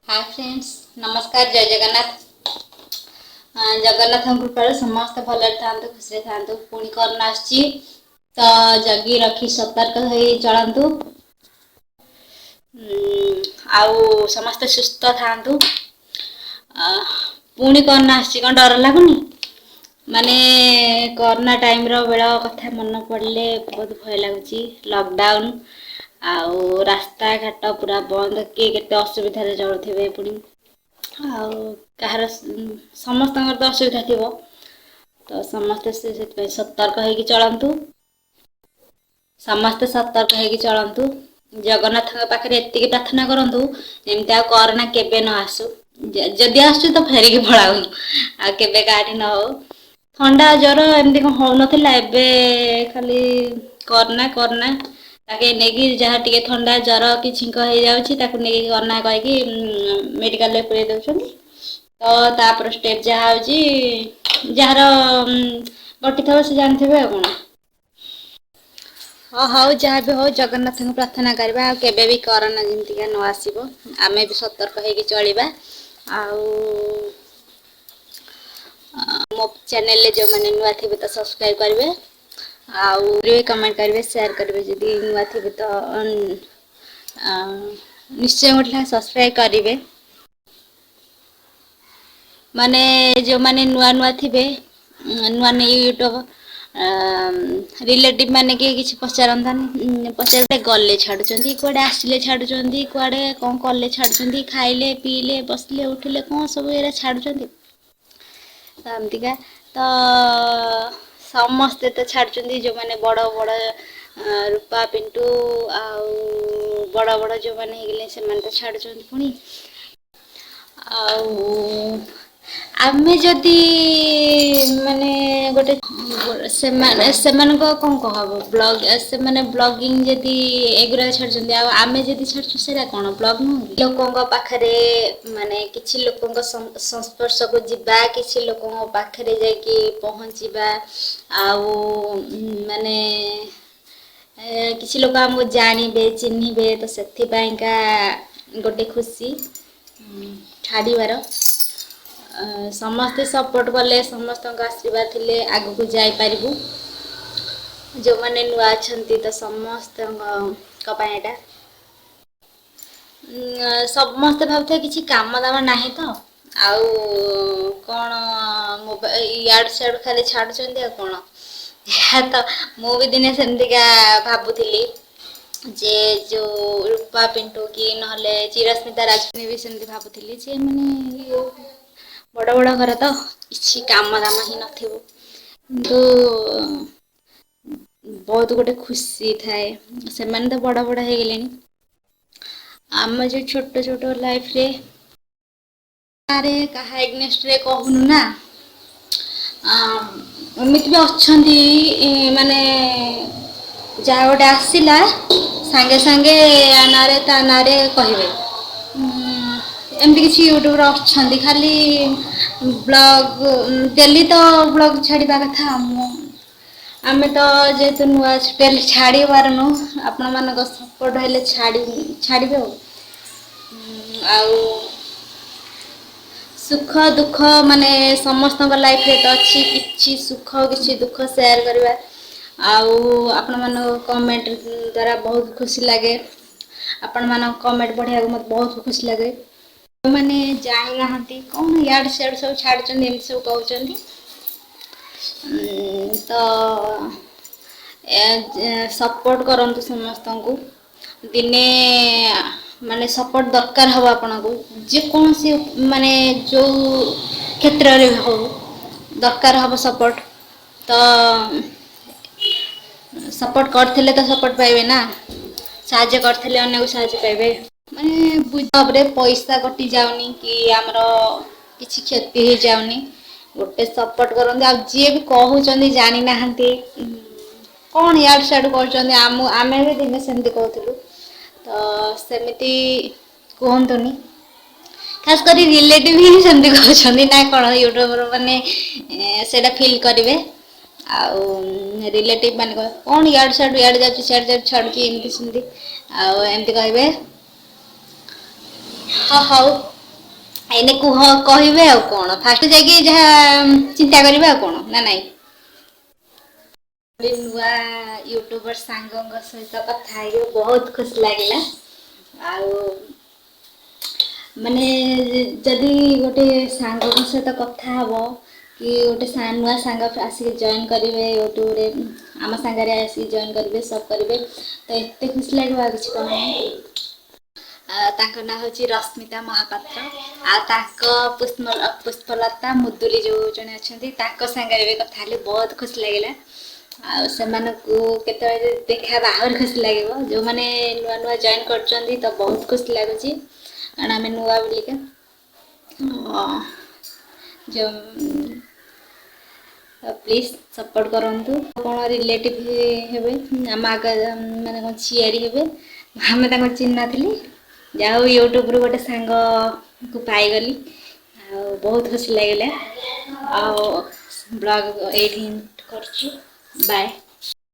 Hi friends, नमस्कार। जय जगन्नाथ। जगन्नाथ कृपा समस्त भल था, खुशी था। पुणी करना आसची तो जगी रखी सतर्क हो चलतु। आउ समस्त सुस्थ था। पुणी करना आसची कौन डर लगुनि माने कोरोना टाइम रो बेल कथा मन पड़े बहुत भय लगुच। लॉकडाउन आउ रास्ता घाट पूरा बंद, किए केते असुविधा चलुवे पुणी आउ कहार समस्त तो असुविधा थी, तो समस्ते से सतर्क हो चलतु। समस्ते सतर्क हो चलतु। जगन्नाथ पाखे एति प्रार्थना करूँ एमती आ कोरोना केबे न आसू। जदि आसु तो फेरिकी पलाऊ आ केबे काटी न हो। थंडा ज्वर एमती कौन हो नाला, एबे खाली कोरोना कोरोना ताके नेगी जहाँ टिके थंडा ज्वर कि छींक हो जाउछि ताकु नेगी कोरोना कहीकि मेडिकल रे पुरेइ दउछन्ति। तो तापर स्टेप जहाँ होछि जार गटी थब से जानथिबे आ कोन। हाँ हौ जहाँ भी हो जगन्नाथ को प्रार्थना करवा केबे भी कोरोना जमती न आसीबो। आमे भी सतर्क होइकि चलिबा। आउ मो चैनल ले जो मैंने नुआ थे तो सब्सक्राइब करेंगे, आउ कमेंट करेंगे, शेयर करेंगे। जदि नुआ थे तो निश्चय गोटे सब्सक्राइब करेंगे। माने जो माने नुआ नुआ थे नुआ नहीं यूट्यूब रिलेटिव माने कि पचारतानी पचारे गले छाड़ुंट कड़े आसिले छाड़ुंट कड़े कौन कले छाड़ुंट खाइले पीले बसले उठिले कौन सब ये छाड़ुंट एमतीका। तो समस्ते तो छाड़ुंट जो मैंने बड़ बड़ रूपा पिंटू आउ बड़ बड़ जो मैंने होगले से तो छाड़ुंट पुणी आउ आमे जदि माने गोटे से कौन कहब ब्लग से माने ब्लॉगिंग जदि एगुरा छाड़ुंट आमे जदि छाड़ू से कौन ब्लॉग नुह लोकों पाखरे माने किछि लोकों संस्पर्श को जिबा किछि लोकों पाखरे जाकि पहुँचवा आउ माने किछि लोक हमको जानवे चिन्हबे तो से गोटे खुशी छाड़बार। समस्ते सपोर्ट कले समस्त आशीर्वाद थिले आगु को जाई पारिबु। जो माने नुआ छंती तो समस्त कपायटा समस्ते भाबथे किछि काम दाम नाही तो आउ कौन मोबाइल याड सियाड खाली छाड़ुंट आ कौन तो मु भी दिने सेमतिका भाबुथिली जे जो रूपा पिंटू कि नहले चिरस्मिता राजनी भी सेमती भाबुथिली जे माने बड़ बड़ घर तो किसी काम दाम ही नथिबो, किंतु बहुत गोटे खुशी थाए से मैंने तो बड़ बड़ हो गले। आम जो छोट छोट लाइफ रे अरे कहा एग्नेस्ट रे कहूनु ना एमती भी अच्छा माने जहाँ गोटे आसला सांगे सांगे नारे ता नारे कहे एमती किसी यूट्यूबर अच्छा खाली ब्लॉग डेली तो ब्लॉग छाड़ा कथा आमे तो जेहेतु नुआ डेली छाड़ी पारनु आपण मान सपोर्ट हेल्ले छाड़े आउ सुख दुख माने समस्त लाइफ रे तो अच्छी किछि सुख किछि दुख शेयर करवा आउ आपण मान कमेंट द्वारा बहुत खुशी लगे। आपण मान कमेंट पढ़िया मत बहुत खुशी लगे। मैंने जानी ना कौन याड सियाड सब छाड़ुंट एमती सब कहते तो सपोर्ट करंतु समस्त को दिने माने सपोर्ट दरकार हम आपन को जेकोसी माने जो क्षेत्र रे हो दरकार हम सपोर्ट तो सपोर्ट करथिले तो सपोर्ट पाइबे ना साहाଯ୍य करथिले अन्य को साहाଯ୍य पाइबे। माने बुझाबरे पैसा कटि जाउनी कि हमरो किछि क्षति हो जाउनी गोटे सपोर्ट करंदे आ जे भी कहउचंदी जानि नाहंती कौन याड सियाड कहउचंदी आमे भी दिने सेमती कहउथिलु तो सेमिति कहंतुनी खास करी रिलेटिव ही सेमती कहउचंदी ना कौन यूट्यूबर माने सेटा फील करिवे आउ रिलेटिव माने कौन याड सियाड जाउची सियाड जाउची छाडुची एमती सेमती आउ एमती कहबे। हाँ हाउ ଏଇନେ କୁହ କହିବେ ଆଉ କଣ ଫାଷ୍ଟ ଯାଇକି ଯାହା ଚିନ୍ତା କରିବେ ଆଉ କଣ ନା ନାଇଁ। ନୂଆ ୟୁଟ୍ୟୁବର ସାଙ୍ଗଙ୍କ ସହିତ କଥା ହେଇକି ବହୁତ ଖୁସି ଲାଗିଲା। ଆଉ ମାନେ ଯଦି ଗୋଟେ ସାଙ୍ଗଙ୍କ ସହିତ କଥା ହବ କି ଗୋଟେ ନୂଆ ସାଙ୍ଗ ଆସିକି ଜଏନ୍ କରିବେ ୟୁଟ୍ୟୁବରେ ଆମ ସାଙ୍ଗରେ ଆସିକି ଜଏନ୍ କରିବେ ସବ୍ କରିବେ ତ ଏତେ ଖୁସି ଲାଗିବ ଆଉ କିଛି କହେନି। ତାଙ୍କ ନାଁ ହଉଛି ରଶ୍ମିତା ମହାପାତ୍ର ଆଉ ତାଙ୍କ ପୁଷ୍ପଲତା ମୁଦୁଲି ଯୋଉ ଜଣେ ଅଛନ୍ତି ତାଙ୍କ ସାଙ୍ଗରେ ବି କଥା ହେଲି ବହୁତ ଖୁସି ଲାଗିଲା। ଆଉ ସେମାନଙ୍କୁ କେତେବେଳେ ଦେଖାହେବ ଆହୁରି ଖୁସି ଲାଗିବ ଯୋଉମାନେ ନୂଆ ନୂଆ ଜଏନ୍ କରୁଛନ୍ତି ତ ବହୁତ ଖୁସି ଲାଗୁଛି କାରଣ ଆମେ ନୂଆ ବୋଲିକା ଯେଉଁ ପ୍ଲିଜ୍ ସପୋର୍ଟ କରନ୍ତୁ କଣ ରିଲେଟିଭ୍ ହେବେ ଆମ ଆଗ ମାନେ କଣ ଝିଆରୀ ହେବେ ଆମେ ତାଙ୍କୁ ଚିହ୍ନି ନଥିଲି ଯାହା ହଉ ୟୁଟ୍ୟୁବରୁ ଗୋଟେ ସାଙ୍ଗକୁ ପାଇଗଲି ଆଉ ବହୁତ ଖୁସି ଲାଗିଲା ଆଉ ବ୍ଲଗ୍ ଏଇଠି କରୁଛି ବାଏ।